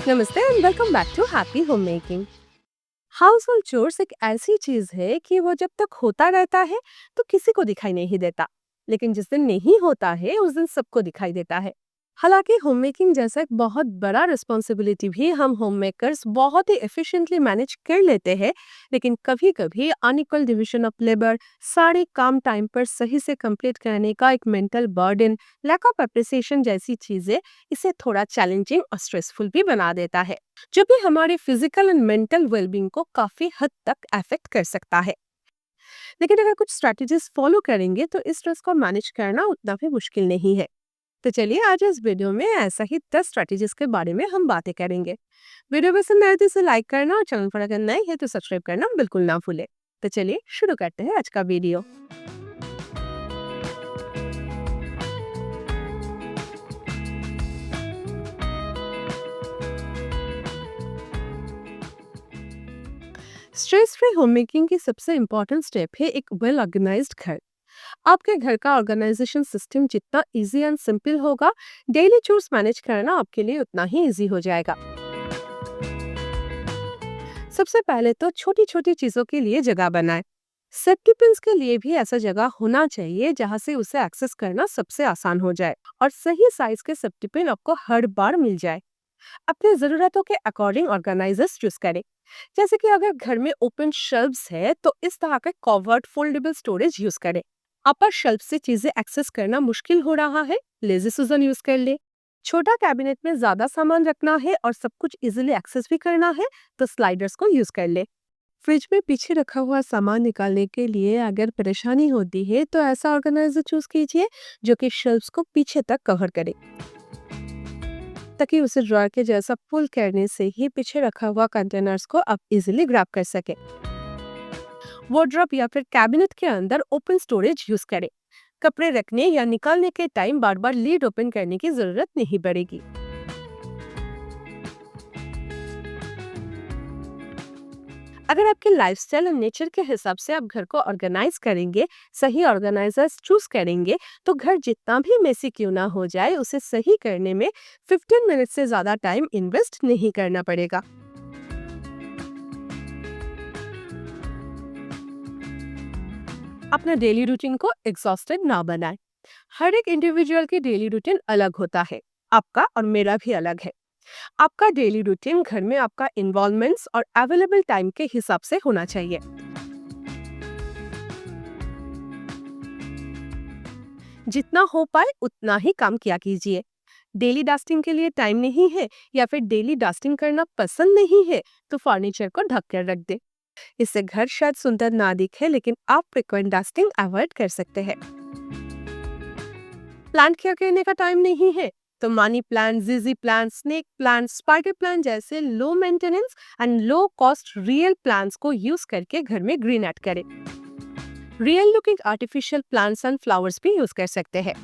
नमस्ते and welcome back to Happy Home Making. Household chores एक ऐसी चीज है कि वो जब तक होता रहता है तो किसी को दिखाई नहीं देता, लेकिन जिस दिन नहीं होता है उस दिन सबको दिखाई देता है। हालांकि होम मेकिंग जैसा एक बहुत बड़ा रिस्पॉन्सिबिलिटी भी हम होम मेकर्स बहुत ही एफिशिएंटली मैनेज कर लेते हैं, लेकिन कभी कभी अनइक्वल डिवीजन ऑफ लेबर, सारे काम टाइम पर सही से कंप्लीट करने का एक mental burden, lack of appreciation जैसी चीजें इसे थोड़ा चैलेंजिंग और स्ट्रेसफुल भी बना देता है, जो भी हमारे फिजिकल एंड मेंटल वेलबींग को काफी हद तक अफेक्ट कर सकता है। लेकिन अगर कुछ स्ट्रेटजीज फॉलो करेंगे तो इस स्ट्रेस को मैनेज करना उतना भी मुश्किल नहीं है। तो चलिए आज इस वीडियो में ऐसा ही 10 स्ट्रेटजीज के बारे में हम बातें करेंगे। वीडियो पसंद आए तो इसे लाइक करना और चैनल पर अगर नए हैं तो सब्सक्राइब करना बिल्कुल ना भूले। तो चलिए शुरू करते हैं आज का video. Stress free home making की सबसे इम्पोर्टेंट स्टेप है एक वेल ऑर्गेनाइज्ड घर। आपके घर का ऑर्गेनाइजेशन सिस्टम जितना इजी एंड सिंपल होगा, डेली चोर्स मैनेज करना आपके लिए उतना ही इजी हो जाएगा। सबसे पहले तो छोटी छोटी चीजों के लिए जगह बनाएं। सेफ्टी पिंस के लिए भी ऐसा जगह होना चाहिए जहां से उसे एक्सेस करना सबसे आसान हो जाए और सही साइज के सेफ्टी पिन आपको हर बार मिल जाए। अपने जरूरतों के अकॉर्डिंग ऑर्गेनाइजर्स चूज करें। जैसे कि अगर घर में ओपन शेल्व्स है तो इस तरह का कवर्ड फोल्डेबल स्टोरेज यूज करें। अपर शेल्फ से चीजें एक्सेस करना मुश्किल हो रहा है, लेजी सुजन यूज कर ले। छोटा कैबिनेट में ज्यादा सामान रखना है और सब कुछ इजीली एक्सेस भी करना है तो स्लाइडर्स को यूज कर ले। फ्रिज में पीछे रखा हुआ सामान निकालने के लिए अगर परेशानी होती है तो ऐसा ऑर्गेनाइजर चूज कीजिए जो कि शेल्फ्स को पीछे तक कवर करे, ताकि उसे ड्रॉअर के जैसा पुल करने से ही पीछे रखा हुआ कंटेनर्स को आप इजीली ग्रैब कर सके। वार्डरोब या फिर कैबिनेट के अंदर ओपन स्टोरेज यूज करें। कपड़े रखने या निकालने के टाइम बार बार लीड ओपन करने की जरूरत नहीं पड़ेगी। अगर आपके लाइफस्टाइल और नेचर के हिसाब से आप घर को ऑर्गेनाइज करेंगे, सही ऑर्गेनाइजर्स चूज करेंगे, तो घर जितना भी मेसी क्यों ना हो जाए उसे सही करने में 15 मिनट से ज्यादा टाइम इन्वेस्ट नहीं करना पड़ेगा। अपना डेली रूटीन को एग्जॉस्टेड ना बनाएं। हर एक इंडिविजुअल की डेली रूटीन अलग होता है, आपका और मेरा भी अलग है। आपका डेली रूटीन घर में आपका इन्वॉल्वमेंट्स और अवेलेबल टाइम के हिसाब से होना चाहिए। जितना हो पाए उतना ही काम किया कीजिए। डेली डस्टिंग के लिए टाइम नहीं है या फिर डेली डस्टिंग करना पसंद नहीं है तो फर्नीचर को ढक कर रख दे। इससे घर शायद सुंदर ना दिखे, लेकिन आप फ्रिक्वेंट डस्टिंग अवॉइड कर सकते हैं। प्लांट केयर करने का टाइम नहीं है तो मनी प्लांट, जीजी plant, snake plant, spider plant जैसे low maintenance and low cost real plants को यूज करके घर में ग्रीन ऐड करें। Real looking artificial plants and flowers भी यूज कर सकते हैं।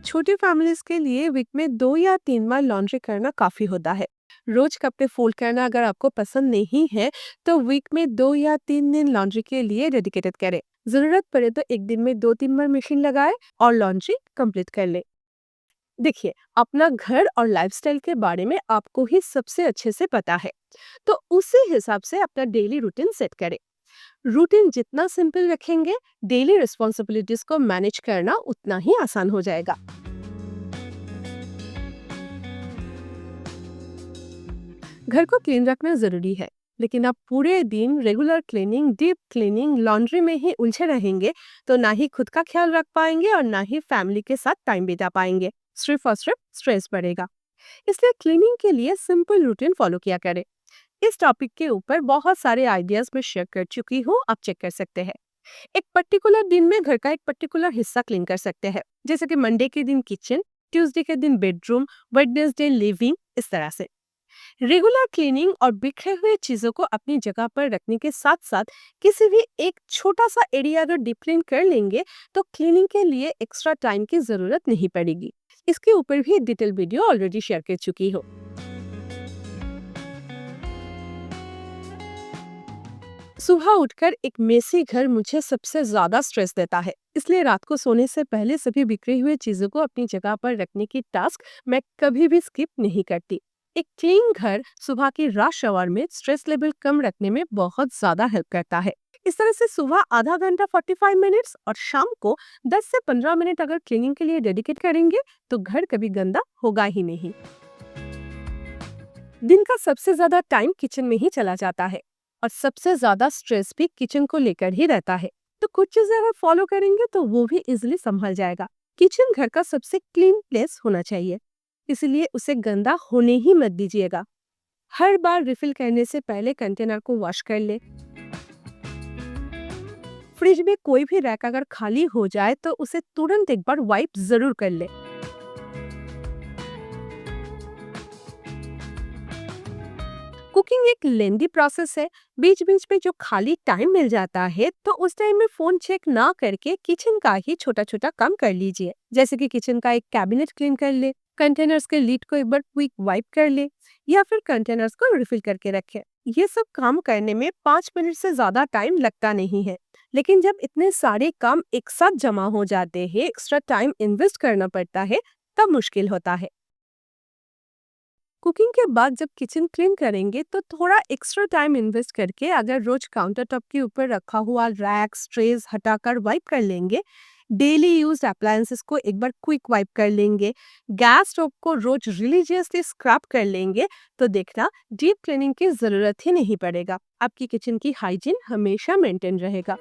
छोटी फैमिलीज के लिए वीक में 2 या 3 बार लॉन्ड्री करना काफी होता है। रोज कपड़े फोल्ड करना अगर आपको पसंद नहीं है तो वीक में 2 या 3 दिन लॉन्ड्री के लिए डेडिकेटेड करें। जरूरत पड़े तो एक दिन में 2-3 बार मशीन लगाए और लॉन्ड्री कंप्लीट कर ले। देखिए, अपना घर और लाइफस्टाइल के बारे में आपको ही सबसे अच्छे से पता है, तो उसी हिसाब से अपना डेली रूटीन सेट करें। रूटीन जितना सिंपल रखेंगे, डेली रिस्पॉन्सिबिलिटीज को मैनेज करना उतना ही आसान हो जाएगा। घर को क्लीन रखना जरूरी है, लेकिन आप पूरे दिन regular cleaning, deep cleaning, laundry में ही उलझे रहेंगे तो ना ही खुद का ख्याल रख पाएंगे और ना ही फैमिली के साथ टाइम बिता पाएंगे। सिर्फ और सिर्फ स्ट्रेस बढ़ेगा। इसलिए क्लीनिंग के लिए सिंपल रूटीन फॉलो किया करें। इस टॉपिक के ऊपर बहुत सारे आइडियाज मैं शेयर कर चुकी हूँ, आप चेक कर सकते हैं। एक पर्टिकुलर दिन में घर का एक पर्टिकुलर हिस्सा क्लीन कर सकते हैं, जैसे कि मंडे के दिन किचन, ट्यूसडे के दिन बेडरूम, वेडनेसडे लिविंग, इस तरह से। रेगुलर क्लीनिंग और बिखरे हुए चीजों को अपनी जगह पर रखने के साथ साथ किसी भी एक छोटा सा एरिया अगर डीप क्लीन कर लेंगे तो क्लीनिंग के लिए एक्स्ट्रा टाइम की जरूरत नहीं पड़ेगी। इसके ऊपर भी डिटेल वीडियो ऑलरेडी शेयर कर चुकी हूँ। सुबह उठकर एक मेसी घर मुझे सबसे ज्यादा स्ट्रेस देता है, इसलिए रात को सोने से पहले सभी बिखरी हुई चीजों को अपनी जगह पर रखने की टास्क मैं कभी भी स्किप नहीं करती। एक क्लीन घर सुबह की रश आवर में स्ट्रेस लेवल कम रखने में बहुत ज्यादा हेल्प करता है। इस तरह से सुबह आधा घंटा 45 मिनट्स और शाम को 10 से 15 मिनट अगर क्लीनिंग के लिए डेडिकेट करेंगे तो घर कभी गंदा होगा ही नहीं। दिन का सबसे ज्यादा टाइम किचन में ही चला जाता है और सबसे ज्यादा स्ट्रेस भी किचन को लेकर ही रहता है। तो कुछ चीजें अगर फॉलो करेंगे तो वो भी इजिली संभल जाएगा। किचन घर का सबसे क्लीन प्लेस होना चाहिए, इसलिए उसे गंदा होने ही मत दीजिएगा। हर बार रिफिल करने से पहले कंटेनर को वॉश कर ले। फ्रिज में कोई भी रैक अगर खाली हो जाए तो उसे तुरंत एक बार वाइप जरूर कर ले। कुकिंग एक लेंदी प्रोसेस है, बीच बीच में जो खाली टाइम मिल जाता है तो उस टाइम में फोन चेक ना करके किचन का ही छोटा छोटा काम कर लीजिए, जैसे कि किचन का एक कैबिनेट क्लीन कर ले, कंटेनर्स के लीड को एक बार क्विक वाइप कर ले, या फिर कंटेनर्स को रिफिल करके रखे। ये सब काम करने में 5 मिनट से ज्यादा टाइम लगता नहीं है, लेकिन जब इतने सारे काम एक साथ जमा हो जाते हैं, एक्स्ट्रा टाइम इन्वेस्ट करना पड़ता है, तब मुश्किल होता है। कुकिंग के बाद जब किचन क्लीन करेंगे तो थोड़ा एक्स्ट्रा टाइम इन्वेस्ट करके अगर रोज काउंटर टॉप के ऊपर रखा हुआ रैक्स ट्रेज हटाकर वाइप कर लेंगे, डेली यूज अप्लायंसेस को एक बार क्विक वाइप कर लेंगे, गैस स्टोव को रोज रिलीजियसली स्क्रब कर लेंगे, तो देखना डीप क्लीनिंग की जरूरत ही नहीं पड़ेगा। आपकी किचन की हाइजीन हमेशा मेंटेन रहेगा।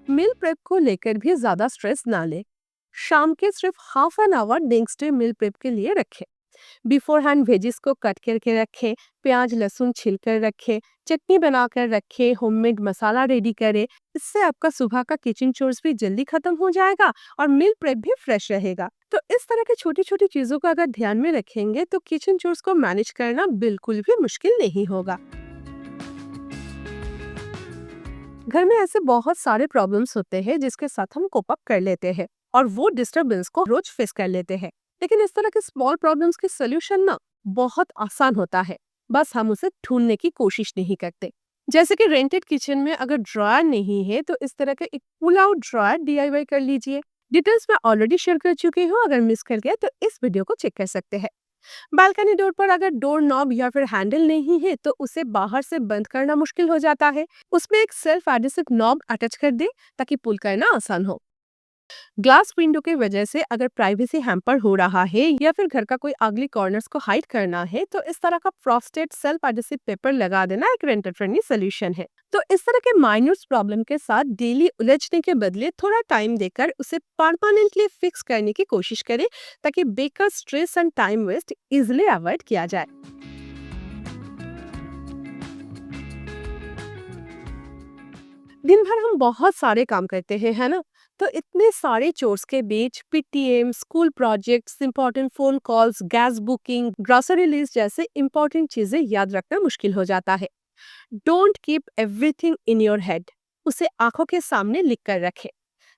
मील प्रेप को लेकर भी ज्यादा स्ट्रेस ना ले। शाम के सिर्फ half an hour next day meal prep के लिए रखें। बिफोर हैंड वेजिस को कट करके रखें, प्याज लहसुन छिलकर रखें, चटनी बनाकर रखें, होममेड मसाला रेडी करें। इससे आपका सुबह का किचन चोर्स भी जल्दी खत्म हो जाएगा और मील प्रेप भी फ्रेश रहेगा। तो इस तरह की छोटी छोटी चीजों को अगर ध्यान में रखेंगे तो किचन चोर्स को मैनेज करना बिल्कुल भी मुश्किल नहीं होगा। घर में ऐसे बहुत सारे प्रॉब्लम्स होते हैं जिसके साथ हम कोप अप कर लेते हैं और वो डिस्टरबेंस को रोज फेस कर लेते हैं। लेकिन इस तरह के स्मॉल प्रॉब्लम्स की सोल्यूशन ना बहुत आसान होता है, बस हम उसे ढूंढने की कोशिश नहीं करते। जैसे कि रेंटेड किचन में अगर ड्रॉयर नहीं है तो इस तरह का एक पुल आउट ड्रॉयर डीआईवाई कर लीजिए। डिटेल्स मैं ऑलरेडी शेयर कर चुकी हूँ, अगर मिस कर गया तो इस वीडियो को चेक कर सकते हैं। बालकनी डोर पर अगर डोर नॉब या फिर हैंडल नहीं है तो उसे बाहर से बंद करना मुश्किल हो जाता है, उसमें एक सेल्फ एडहेसिव नॉब अटैच कर दे ताकि पुल करना आसान हो। ग्लास विंडो की वजह से अगर प्राइवेसी हैम्पर हो रहा है या फिर घर का कोई अगली कॉर्नर्स को हाइड करना है तो इस तरह का फ्रॉस्टेड सेल्फ एडहेसिव पेपर लगा देना एक रेंटर फ्रेंडली सोल्यूशन है। तो इस तरह के माइन्यूट प्रॉब्लम के साथ डेली उलझने के बदले थोड़ा टाइम देकर उसे परमानेंटली फिक्स करने की कोशिश करें, ताकि बेकर stress and time waste easily avoid किया जाए। दिन भर हम बहुत सारे काम करते हैं, है ना? तो इतने सारे चोर्स के बीच PTM, school projects, important phone calls, gas booking, grocery list जैसे इंपॉर्टेंट चीजें याद रखना मुश्किल हो जाता है। Don't keep everything in your head, उसे आंखों के सामने लिख कर रखें।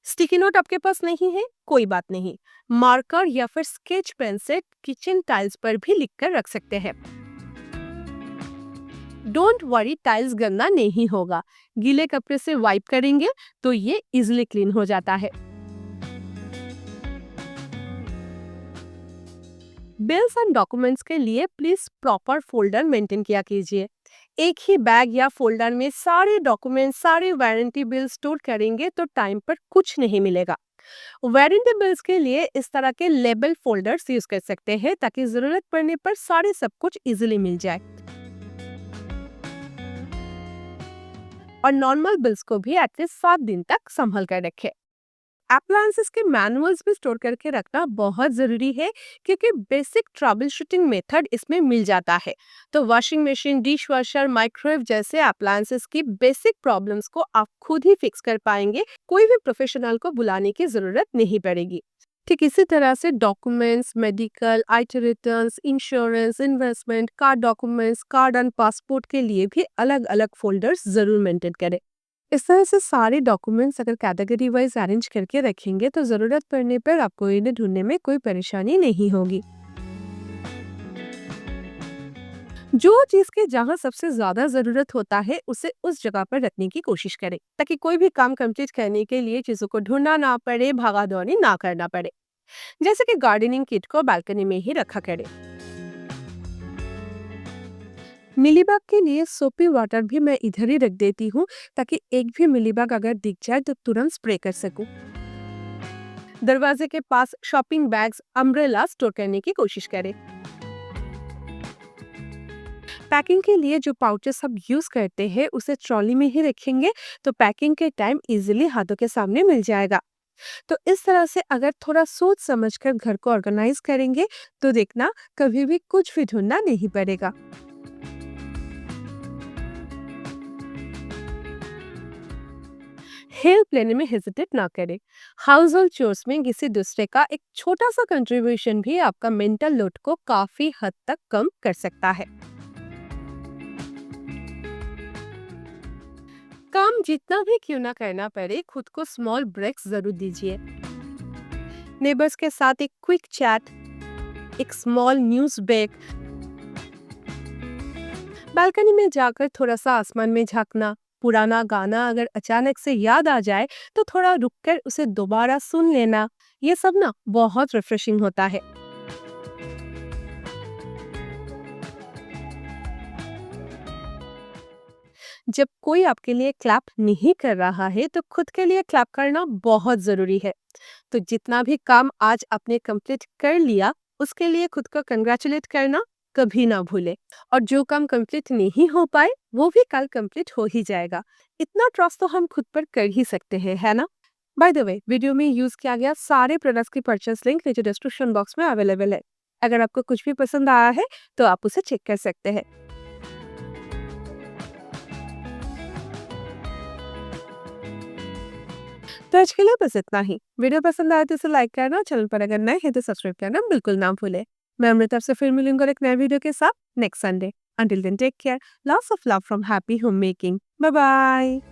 स्टिकी नोट आपके पास नहीं है, कोई बात नहीं, मार्कर या फिर स्केच पेन से किचन टाइल्स पर भी लिख कर रख सकते हैं। डोंट वरी, टाइल्स गंदा नहीं होगा, गीले कपड़े से वाइप करेंगे तो ये इजिली क्लीन हो जाता है। बिल्स एंड डॉक्यूमेंट्स के लिए प्लीज प्रॉपर फोल्डर मेंटेन किया कीजिए। एक ही बैग या फोल्डर में सारे डॉक्यूमेंट, सारे वारंटी बिल स्टोर करेंगे तो टाइम पर कुछ नहीं मिलेगा। वारंटी बिल्स के लिए इस तरह के लेबल फोल्डर्स यूज कर सकते हैं ताकि जरूरत पड़ने पर सारे सब कुछ इजिली मिल जाए। और नॉर्मल बिल्स को भी एटलीस्ट 7 दिन तक संभल कर रखें। अप्लायंसेस के मैनुअल्स भी स्टोर करके रखना बहुत जरूरी है, क्योंकि बेसिक ट्रबल शूटिंग मेथड इसमें मिल जाता है। तो washing machine, dish washer, microwave जैसे अप्लायंसेस की बेसिक प्रॉब्लम्स को आप खुद ही फिक्स कर पाएंगे, कोई भी प्रोफेशनल को बुलाने की जरूरत नहीं पड़ेगी। ठीक इसी तरह से documents, medical, IT returns, insurance, investment, car documents, card and passport के लिए भी अलग-अलग फ़ोल्डर्स ज़रूर मेंटेन करें। इस तरह से सारे डॉक्यूमेंट्स अगर कैटेगरी वाइज़ अरेंज करके रखेंगे तो ज़रूरत पड़ने पर आपको इन्हें ढूँढने में कोई परेशानी नहीं होगी। जो चीज़ की जहाँ सबसे ज़्यादा ज़रूरत होता है, उसे उस जगह पर रखने की कोशिश करें, ताकि कोई भी काम कंप्लीट करने के लिए चीज़ों को ढूँढना ना पड़े, भागा-दौड़ी ना करना पड़े। जैसे कि गार्डनिंग किट को बालकनी में ही रखा करें। मिलीबग के लिए सोपी वाटर भी मैं इधर ही रख देती हूँ, ताकि एक भी मिलीबग अगर दिख जाए तो तुरंत स्प्रे कर सकूँ। दरवाजे के पास शॉपिंग बैग्स, अम्ब्रेला स्टोर करने की कोशिश करें। पैकिंग के लिए जो पाउचेस हम यूज करते हैं उसे ट्रॉली में ही रखेंगे, तो पैकिंग के टाइम इजीली हाथों के सामने मिल जाएगा। तो इस तरह से अगर थोड़ा सोच समझकर घर को ऑर्गेनाइज करेंगे तो देखना कभी भी कुछ भी ढूंढना नहीं पड़ेगा। हेल्प लेने में हेजिटेट ना करें। हाउस होल्ड चोर्स में किसी दूसरे का एक छोटा सा कंट्रीब्यूशन भी आपका मेंटल लोड को काफी हद तक कम कर सकता है। काम जितना भी क्यों ना करना पड़े, खुद को स्मॉल ब्रेक्स जरूर दीजिए। नेबर्स के साथ एक क्विक चैट, एक स्मॉल न्यूज़ ब्रेक, बालकनी में जाकर थोड़ा सा आसमान में झांकना, पुराना गाना अगर अचानक से याद आ जाए तो थोड़ा रुककर उसे दोबारा सुन लेना, ये सब ना बहुत रिफ्रेशिंग होता है। जब कोई आपके लिए क्लैप नहीं कर रहा है तो खुद के लिए क्लैप करना बहुत जरूरी है। तो जितना भी काम आज आपने कंप्लीट कर लिया, उसके लिए खुद को कंग्रेचुलेट करना कभी ना भूले। और जो काम कंप्लीट नहीं हो पाए वो भी कल कंप्लीट हो ही जाएगा। इतना ट्रस्ट तो हम खुद पर कर ही सकते हैं, है ना? बाय द वे, वीडियो में यूज किया गया सारे प्रोडक्ट्स की परचेस लिंक नीचे डिस्क्रिप्शन बॉक्स में अवेलेबल है। अगर आपको कुछ भी पसंद आया है तो आप उसे चेक कर सकते हैं। तो आज के लिए बस इतना ही। वीडियो पसंद आया तो इसे लाइक करना, चैनल पर अगर नए हैं तो सब्सक्राइब करना बिल्कुल ना भूलें। मैं अमृता आपसे फिर मिलूंगा एक नए वीडियो के साथ next Sunday. Until then take care, lots of love from Happy Home Making. Bye bye.